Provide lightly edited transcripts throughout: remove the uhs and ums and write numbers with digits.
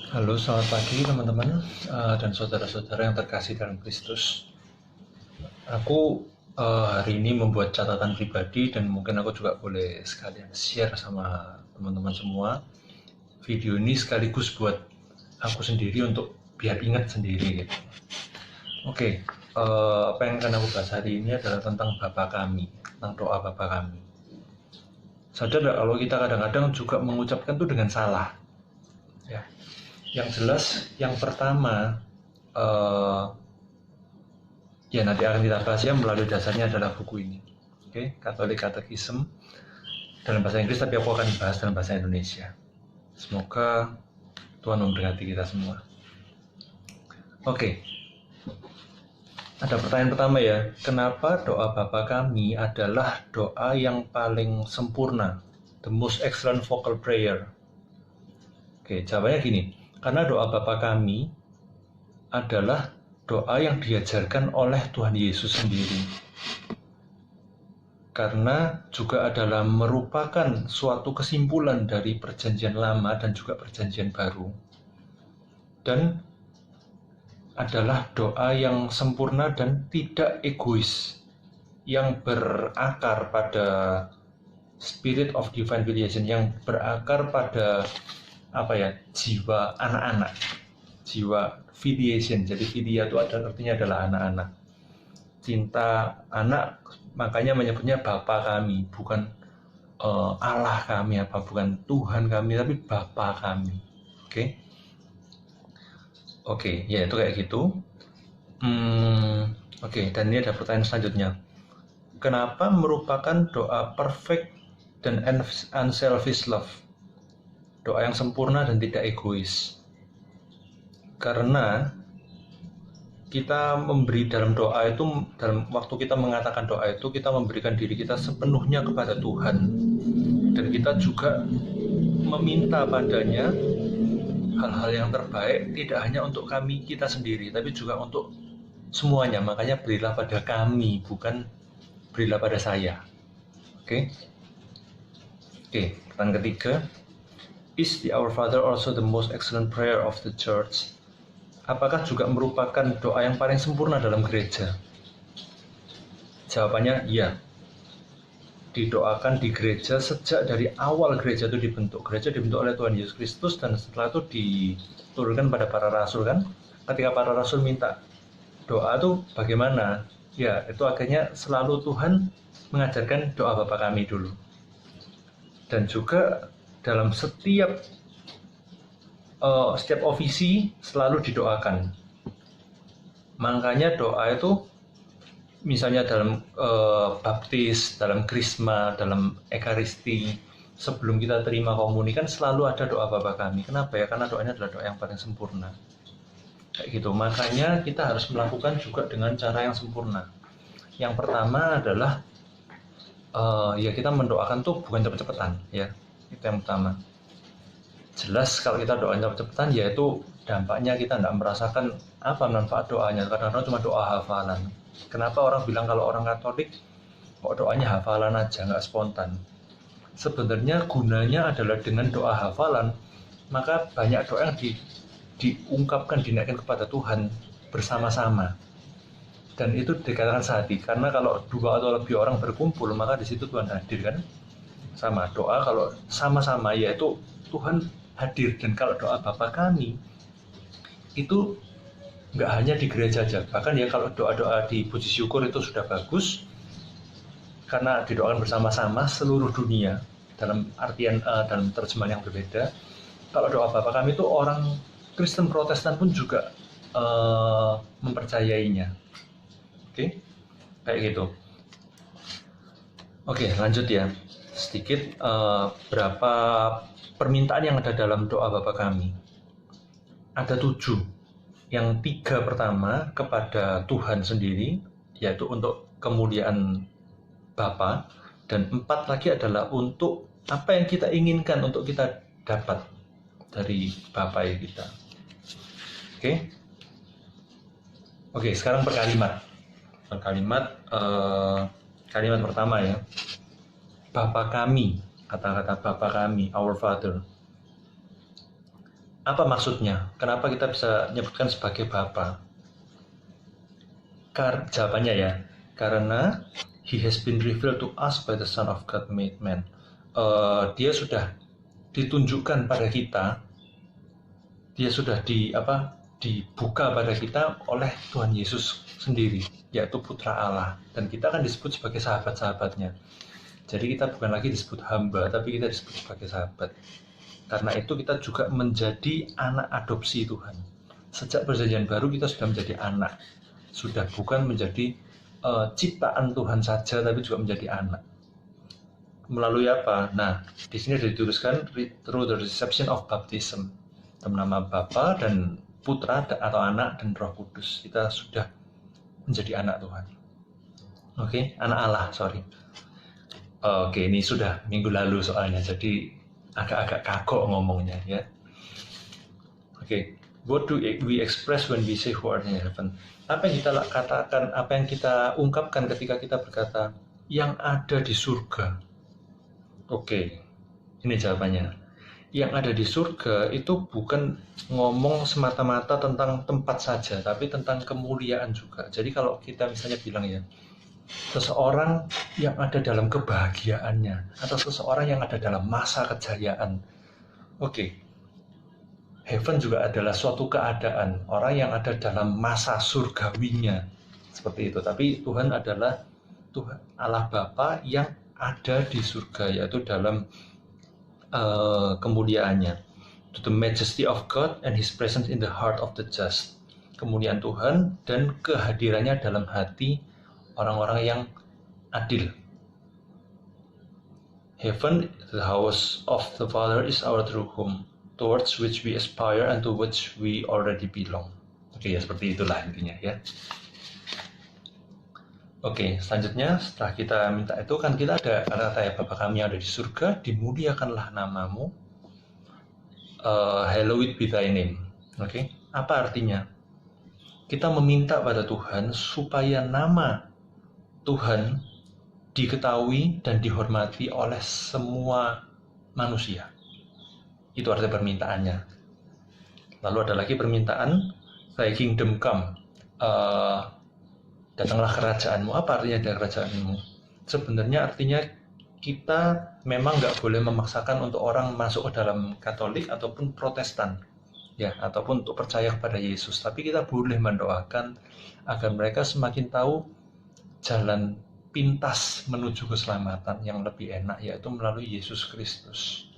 Halo, selamat pagi teman-teman dan saudara-saudara yang terkasih dalam Kristus. Aku hari ini membuat catatan pribadi dan mungkin aku juga boleh sekalian share sama teman-teman semua. Video ini sekaligus buat aku sendiri untuk biar ingat sendiri gitu. Oke, apa yang akan aku bahas hari ini adalah tentang Bapa Kami, tentang doa Bapa Kami. Sadar nggak kalau kita kadang-kadang juga mengucapkan itu dengan salah? Ya, yang jelas, yang pertama, eh, ya nanti akan kita bahas ya melalui dasarnya adalah buku ini. Oke, Catholic Catechism dalam bahasa Inggris, tapi aku akan bahas dalam bahasa Indonesia. Semoga Tuhan memberkati kita semua. Oke, ada pertanyaan pertama ya. Kenapa doa Bapa Kami adalah doa yang paling sempurna? The most excellent vocal prayer. Oke, jawabannya gini. Karena doa Bapa Kami adalah doa yang diajarkan oleh Tuhan Yesus sendiri. Karena juga adalah merupakan suatu kesimpulan dari perjanjian lama dan juga perjanjian baru. Dan adalah doa yang sempurna dan tidak egois, yang berakar pada spirit of divine filiation, yang berakar pada jiwa anak-anak, jiwa filiation. Jadi filia itu artinya adalah anak-anak, cinta anak, makanya menyebutnya Bapa Kami, bukan Allah kami, bukan Tuhan kami, tapi Bapa kami. Oke, ya itu kayak gitu. Oke, dan ini ada pertanyaan selanjutnya. Kenapa merupakan doa perfect dan unselfish love? Doa yang sempurna dan tidak egois. Karena kita memberi dalam doa itu, dalam waktu kita mengatakan doa itu, kita memberikan diri kita sepenuhnya kepada Tuhan. Dan kita juga meminta padanya hal-hal yang terbaik, tidak hanya untuk kita sendiri, tapi juga untuk semuanya. Makanya berilah pada kami, bukan berilah pada saya. Oke, pertanyaan ketiga. Is the Our Father also the most excellent prayer of the Church? Apakah juga merupakan doa yang paling sempurna dalam gereja? Jawabannya iya. Didoakan di gereja sejak dari awal gereja itu dibentuk. Gereja dibentuk oleh Tuhan Yesus Kristus dan setelah itu diturunkan pada para rasul kan. Ketika para rasul minta doa itu bagaimana? Ya, itu akhirnya selalu Tuhan mengajarkan doa Bapa Kami dulu. Dan juga dalam setiap ofisi selalu didoakan. Makanya doa itu misalnya dalam baptis, dalam krisma, dalam ekaristi, sebelum kita terima komuni kan selalu ada doa Bapa Kami. Kenapa ya? Karena doanya adalah doa yang paling sempurna. Kayak gitu. Makanya kita harus melakukan juga dengan cara yang sempurna. Yang pertama adalah ya kita mendoakan tuh bukan cepet-cepetan ya. Itu yang pertama. Jelas kalau kita doanya cepet-cepetan ya itu dampaknya kita nggak merasakan apa manfaat doanya. Kadang-kadang cuma doa hafalan. Kenapa orang bilang kalau orang Katolik kok doanya hafalan aja, nggak spontan? Sebenarnya gunanya adalah dengan doa hafalan, maka banyak doa yang diungkapkan, dinaikkan kepada Tuhan bersama-sama. Dan itu dikatakan sehati, karena kalau dua atau lebih orang berkumpul, maka di situ Tuhan hadir kan? Sama doa kalau sama-sama yaitu Tuhan hadir. Dan kalau doa Bapa Kami itu nggak hanya di gereja aja, bahkan ya kalau doa-doa di puji syukur itu sudah bagus karena didoakan bersama-sama seluruh dunia dalam artian dalam terjemahan yang berbeda. Kalau doa Bapa Kami itu orang Kristen Protestan pun juga mempercayainya. Oke, kayak gitu. Oke, lanjut ya. Sedikit berapa permintaan yang ada dalam doa Bapa Kami. Ada 7. Yang 3 pertama kepada Tuhan sendiri, yaitu untuk kemuliaan Bapa, dan 4 lagi adalah untuk apa yang kita inginkan untuk kita dapat dari Bapa kita. Oke, sekarang per kalimat. Kalimat pertama ya. Bapa Kami, kata-kata Bapa Kami, Our Father. Apa maksudnya? Kenapa kita bisa menyebutkan sebagai Bapa? Jawabannya ya, karena He has been revealed to us by the Son of God made man. Dia sudah ditunjukkan pada kita, dia sudah dibuka pada kita oleh Tuhan Yesus sendiri, yaitu Putra Allah, dan kita akan disebut sebagai sahabat-sahabatnya. Jadi kita bukan lagi disebut hamba, tapi kita disebut sebagai sahabat. Karena itu kita juga menjadi anak adopsi Tuhan. Sejak perjanjian baru kita sudah menjadi anak, sudah bukan menjadi ciptaan Tuhan saja, tapi juga menjadi anak. Melalui apa? Nah, di sini dituliskan through the reception of baptism, dalam nama Bapa dan Putra atau Anak dan Roh Kudus. Kita sudah menjadi anak Tuhan. Oke, anak Allah, sorry. Oke, ini sudah minggu lalu soalnya, jadi agak-agak kagok ngomongnya ya. Oke, what do we express when we say who art in heaven? Apa yang kita katakan, apa yang kita ungkapkan ketika kita berkata yang ada di surga? Oke, ini jawabannya. Yang ada di surga itu bukan ngomong semata-mata tentang tempat saja, tapi tentang kemuliaan juga. Jadi kalau kita misalnya bilang ya, seseorang yang ada dalam kebahagiaannya, atau seseorang yang ada dalam masa kejayaan. Oke. Heaven juga adalah suatu keadaan orang yang ada dalam masa surgawinya, seperti itu. Tapi Tuhan adalah Tuhan Allah Bapa yang ada di surga, yaitu dalam kemuliaannya. To the majesty of God and His presence in the heart of the just. Kemuliaan Tuhan dan kehadirannya dalam hati orang-orang yang adil. Heaven, the house of the Father, is our true home, towards which we aspire and to which we already belong. Oke, ya seperti itulah intinya ya. Oke, selanjutnya setelah kita minta itu kan kita ada kata-kata ya, Bapa kami yang ada di surga, dimuliakanlah namamu, hallowed be thy name. Oke, apa artinya? Kita meminta pada Tuhan supaya nama Tuhan diketahui dan dihormati oleh semua manusia. Itu arti permintaannya. Lalu ada lagi permintaan, thy kingdom come, datanglah kerajaanmu. Apa artinya dari kerajaanmu? Sebenarnya artinya kita memang nggak boleh memaksakan untuk orang masuk ke dalam Katolik ataupun Protestan, ya, ataupun untuk percaya kepada Yesus. Tapi kita boleh mendoakan agar mereka semakin tahu jalan pintas menuju keselamatan yang lebih enak, yaitu melalui Yesus Kristus.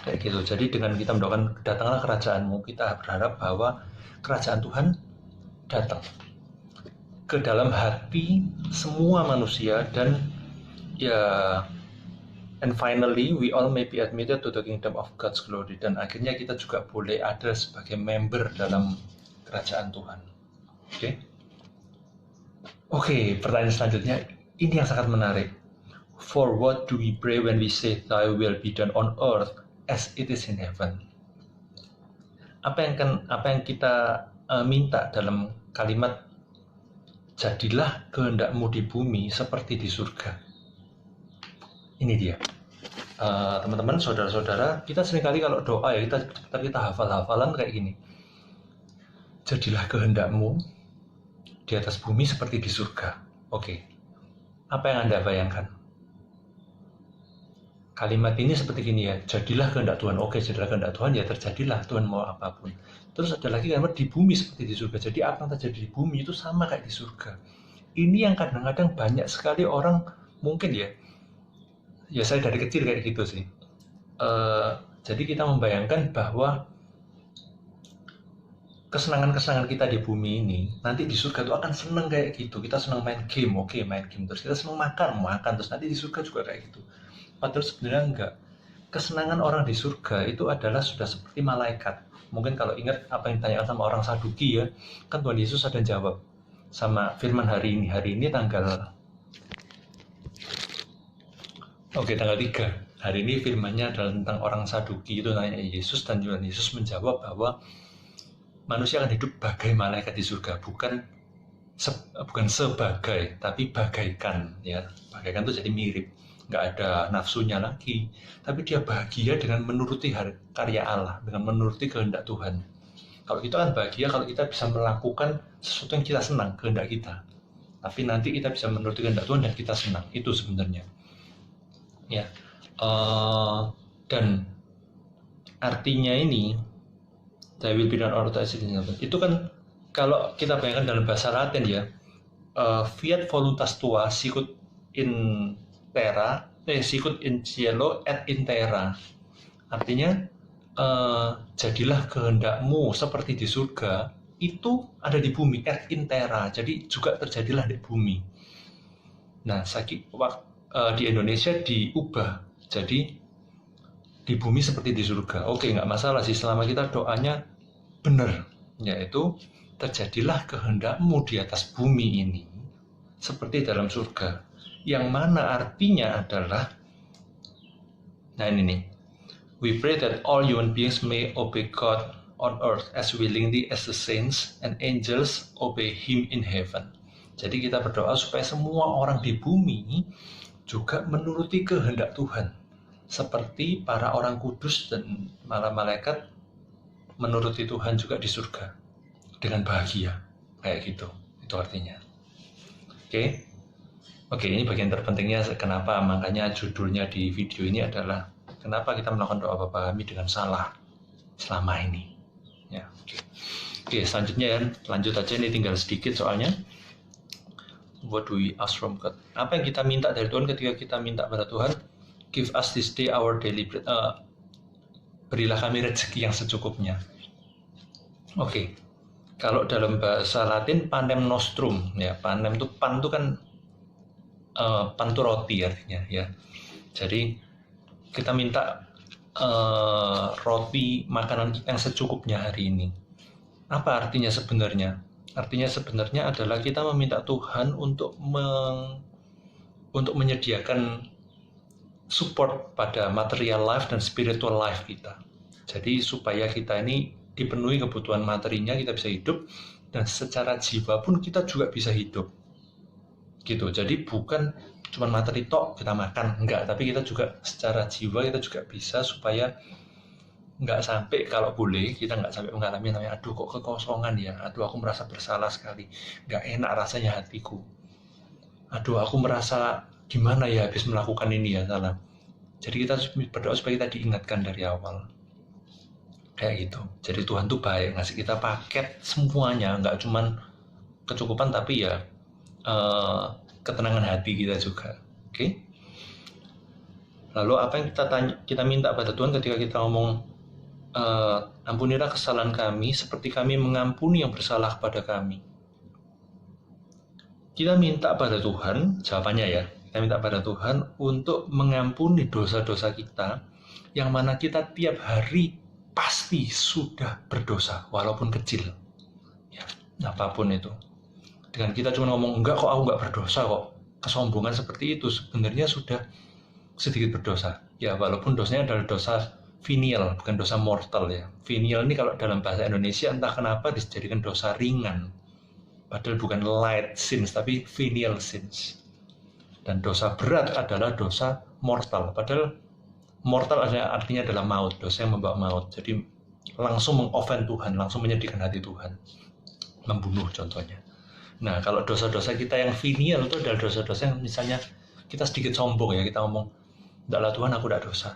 Kayak gitu. Jadi dengan kita mendoakan datanglah kerajaanmu, kita berharap bahwa kerajaan Tuhan datang ke dalam hati semua manusia, dan ya, and finally we all may be admitted to the kingdom of God's glory, dan akhirnya kita juga boleh ada sebagai member dalam kerajaan Tuhan. Oke, pertanyaan selanjutnya ini yang sangat menarik. For what do we pray when we say thy will be done on earth as it is in heaven? Apa yang kita minta dalam kalimat jadilah kehendakmu di bumi seperti di surga? Ini dia. Teman-teman, saudara-saudara, kita seringkali kalau doa ya kita hafal-hafalan kayak gini. Jadilah kehendakmu di atas bumi seperti di surga. Oke. Apa yang Anda bayangkan? Kalimat ini seperti gini ya, jadilah kehendak Tuhan. Oke, jadilah kehendak Tuhan, ya terjadilah Tuhan mau apapun. Terus ada lagi kalimat di bumi seperti di surga. Jadi apa yang terjadi di bumi itu sama kayak di surga. Ini yang kadang-kadang banyak sekali orang mungkin ya saya dari kecil kayak gitu sih. Jadi kita membayangkan bahwa kesenangan-kesenangan kita di bumi ini nanti di surga itu akan seneng kayak gitu. Kita senang main game, oke, main game. Terus kita senang makan, terus nanti di surga juga kayak gitu. Padahal sebenarnya enggak. Kesenangan orang di surga itu adalah sudah seperti malaikat. Mungkin kalau ingat apa yang ditanyakan sama orang Saduki ya, kan Tuhan Yesus ada jawab sama firman hari ini tanggal 3. Hari ini firmannya adalah tentang orang Saduki, itu nanya Yesus, dan Tuhan Yesus menjawab bahwa manusia akan hidup bagai malaikat di surga, bukan sebagai, tapi bagaikan ya. Bagaikan itu jadi mirip. nggak ada nafsunya lagi, tapi dia bahagia dengan menuruti karya Allah, dengan menuruti kehendak Tuhan. Kalau kita kan bahagia kalau kita bisa melakukan sesuatu yang kita senang, kehendak kita. Tapi nanti kita bisa menuruti kehendak Tuhan dan kita senang. Itu sebenarnya. Ya. Dan artinya ini, Thy will be done on earth as it is in heaven. Itu kan kalau kita bayangkan dalam bahasa Latin ya, fiat voluntas tua sicut in terra, sicut in cielo et in terra. Artinya jadilah kehendakmu seperti di surga, itu ada di bumi, et in terra. Jadi juga terjadilah di bumi. Nah, di Indonesia diubah jadi di bumi seperti di surga. Oke, nggak masalah sih selama kita doanya benar, yaitu terjadilah kehendakmu di atas bumi ini seperti dalam surga, yang mana artinya adalah, nah ini nih, we pray that all human beings may obey God on earth as willingly as the saints and angels obey Him in heaven. Jadi kita berdoa supaya semua orang di bumi juga menuruti kehendak Tuhan, seperti para orang kudus dan malaikat menuruti Tuhan juga di surga dengan bahagia, kayak gitu. Itu artinya. Oke, ini bagian terpentingnya kenapa, makanya judulnya di video ini adalah kenapa kita melakukan doa Bapa Kami dengan salah selama ini. Ya, oke, selanjutnya ya, lanjut aja, ini tinggal sedikit soalnya. What do we ask from God? Apa yang kita minta dari Tuhan ketika kita minta pada Tuhan? Give us this day our daily bread. Berilah kami rezeki yang secukupnya. Oke. Kalau dalam bahasa Latin panem nostrum, ya, panem itu, pan itu kan pan itu roti artinya ya. Jadi kita minta roti, makanan yang secukupnya hari ini. Apa artinya sebenarnya? Artinya sebenarnya adalah kita meminta Tuhan untuk menyediakan support pada material life dan spiritual life kita. Jadi supaya kita ini dipenuhi kebutuhan materinya, kita bisa hidup, dan secara jiwa pun kita juga bisa hidup. Gitu. Jadi bukan cuma materi tok kita makan, enggak, tapi kita juga secara jiwa kita juga bisa, supaya nggak sampai, kalau boleh kita nggak sampai mengalami namanya aduh kok kekosongan ya, aduh aku merasa bersalah sekali, nggak enak rasanya hatiku, aduh aku merasa gimana ya habis melakukan ini ya, salah. Jadi kita berdoa supaya kita diingatkan dari awal kayak gitu. Jadi Tuhan tuh baik, ngasih kita paket semuanya, nggak cuman kecukupan tapi ya ketenangan hati kita juga. Oke? Lalu apa yang kita minta pada Tuhan ketika kita ngomong ampunilah kesalahan kami seperti kami mengampuni yang bersalah kepada kami. Kita minta pada Tuhan, jawabannya ya, kita minta pada Tuhan untuk mengampuni dosa-dosa kita, yang mana kita tiap hari pasti sudah berdosa, walaupun kecil, ya, apapun itu. Dengan kita cuma ngomong, enggak kok aku enggak berdosa kok, kesombongan seperti itu sebenarnya sudah sedikit berdosa. Ya, walaupun dosanya adalah dosa venial, bukan dosa mortal ya. Venial ini kalau dalam bahasa Indonesia entah kenapa dijadikan dosa ringan. Padahal bukan light sins, tapi venial sins. Dan dosa berat adalah dosa mortal. Padahal mortal artinya adalah maut, dosa yang membawa maut. Jadi langsung mengoffend Tuhan, langsung menyedihkan hati Tuhan. Membunuh contohnya. Nah, kalau dosa-dosa kita yang venial itu adalah dosa-dosa yang misalnya kita sedikit sombong ya, kita ngomong, "Enggaklah Tuhan, aku tidak dosa."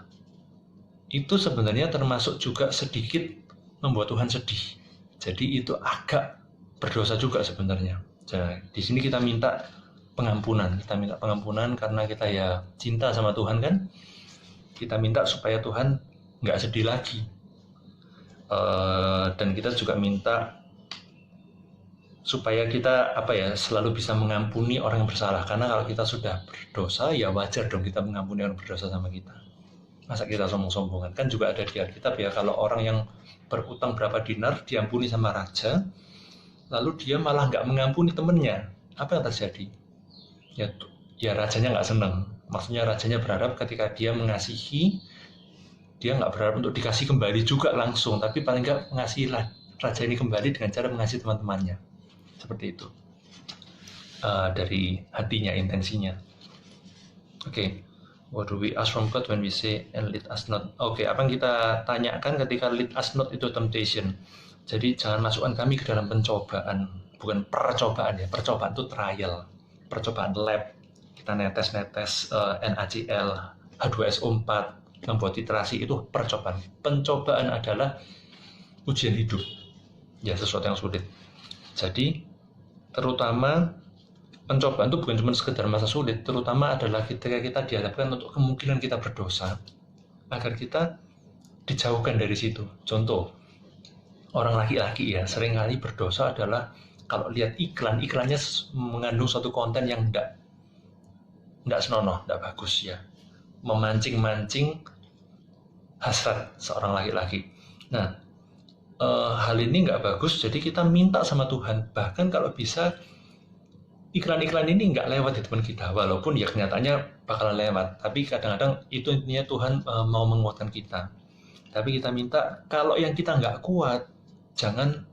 Itu sebenarnya termasuk juga sedikit membuat Tuhan sedih. Jadi itu agak berdosa juga sebenarnya. Jadi di sini kita minta pengampunan. Kita minta pengampunan karena kita ya cinta sama Tuhan kan. Kita minta supaya Tuhan nggak sedih lagi. Dan kita juga minta supaya kita selalu bisa mengampuni orang yang bersalah. Karena kalau kita sudah berdosa, ya wajar dong kita mengampuni orang berdosa sama kita. Masa kita sombong-sombongan? Kan juga ada di Alkitab ya, kalau orang yang berutang berapa dinar diampuni sama raja, lalu dia malah nggak mengampuni temennya, apa yang terjadi? Ya rajanya nggak senang. Maksudnya rajanya berharap ketika dia mengasihi, dia nggak berharap untuk dikasih kembali juga langsung, tapi paling nggak mengasihi raja ini kembali dengan cara mengasihi teman-temannya. Seperti itu. Dari hatinya, intensinya. Oke. What do we ask from God when we say and lead us not? Oke, apa yang kita tanyakan ketika lead us not itu temptation. Jadi jangan masukkan kami ke dalam pencobaan, bukan percobaan ya. Percobaan itu trial, percobaan lab. Kita netes-netes NaCl, H2SO4, membuat titrasi itu percobaan. Pencobaan adalah ujian hidup, ya sesuatu yang sulit. Jadi terutama pencobaan itu bukan cuma sekedar masa sulit, terutama adalah ketika kita dihadapkan untuk kemungkinan kita berdosa, agar kita dijauhkan dari situ. Contoh, orang laki-laki ya, seringkali berdosa adalah kalau lihat iklannya mengandung suatu konten yang tidak senonoh, tidak bagus ya, memancing-mancing hasrat seorang laki-laki. Nah, hal ini nggak bagus, jadi kita minta sama Tuhan, bahkan kalau bisa iklan-iklan ini nggak lewat di depan kita, walaupun ya kenyataannya bakalan lewat, tapi kadang-kadang itu intinya Tuhan mau menguatkan kita. Tapi kita minta kalau yang kita nggak kuat, jangan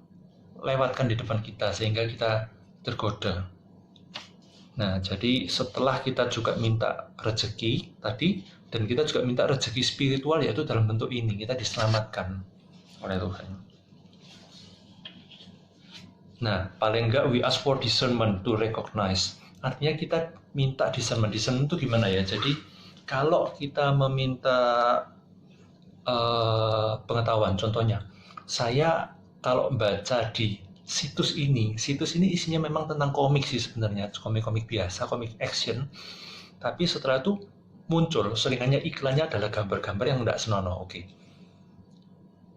lewatkan di depan kita sehingga kita tergoda. Nah, jadi setelah kita juga minta rezeki tadi, dan kita juga minta rezeki spiritual, yaitu dalam bentuk ini, kita diselamatkan oleh Tuhan. Nah, paling enggak we ask for discernment to recognize. Artinya kita minta discernment. Discernment itu gimana ya? Jadi kalau kita meminta pengetahuan, contohnya, saya kalau baca di situs ini isinya memang tentang komik sih sebenarnya, komik-komik biasa, komik action. Tapi setelah itu muncul, seringnya iklannya adalah gambar-gambar yang tidak senonoh. Oke.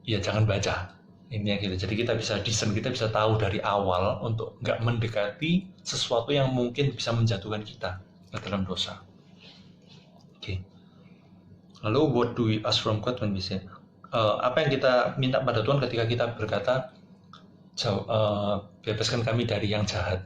Ya jangan baca. Ini gitu. Jadi kita bisa discern, kita bisa tahu dari awal untuk nggak mendekati sesuatu yang mungkin bisa menjatuhkan kita ke dalam dosa. Oke. Lalu what do we ask from God when we say? Apa yang kita minta pada Tuhan ketika kita berkata, bebaskan kami dari yang jahat.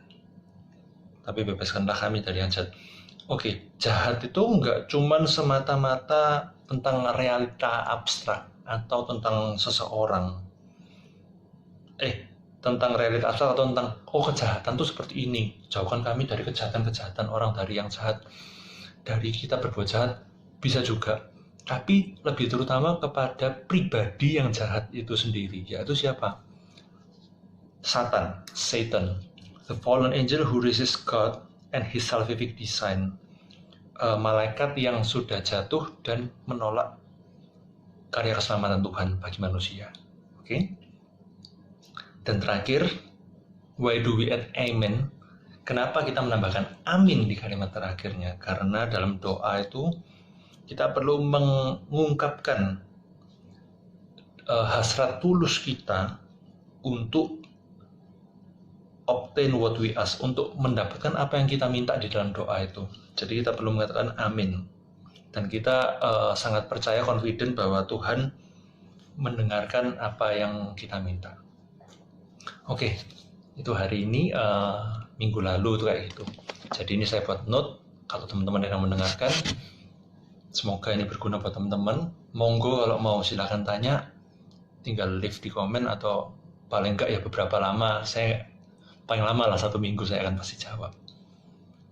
Tapi bebaskanlah kami dari yang jahat. Oke, jahat itu nggak cuman semata-mata tentang realita abstrak atau tentang seseorang. Tentang realita abstrak atau tentang kejahatan itu seperti ini. Jauhkan kami dari kejahatan-kejahatan orang, dari yang jahat, dari kita berbuat jahat, bisa juga. Tapi lebih terutama kepada pribadi yang jahat itu sendiri, yaitu siapa? Satan, the fallen angel who resists God and his salvific design. Malaikat yang sudah jatuh dan menolak karya keselamatan Tuhan bagi manusia. Oke? Dan terakhir, why do we add amen? Kenapa kita menambahkan amin di kalimat terakhirnya? Karena dalam doa itu kita perlu mengungkapkan hasrat tulus kita untuk obtain what we ask, untuk mendapatkan apa yang kita minta di dalam doa itu. Jadi kita perlu mengatakan amin. Dan kita sangat percaya, confident bahwa Tuhan mendengarkan apa yang kita minta. Oke, itu hari ini, minggu lalu itu kayak gitu. Jadi ini saya buat note, kalau teman-teman yang mendengarkan, semoga ini berguna buat teman-teman. Monggo kalau mau silakan tanya, tinggal leave di komen atau paling enggak ya beberapa lama, paling lama lah 1 minggu saya akan pasti jawab.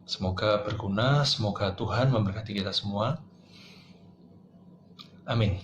Semoga berguna, semoga Tuhan memberkati kita semua. Amin.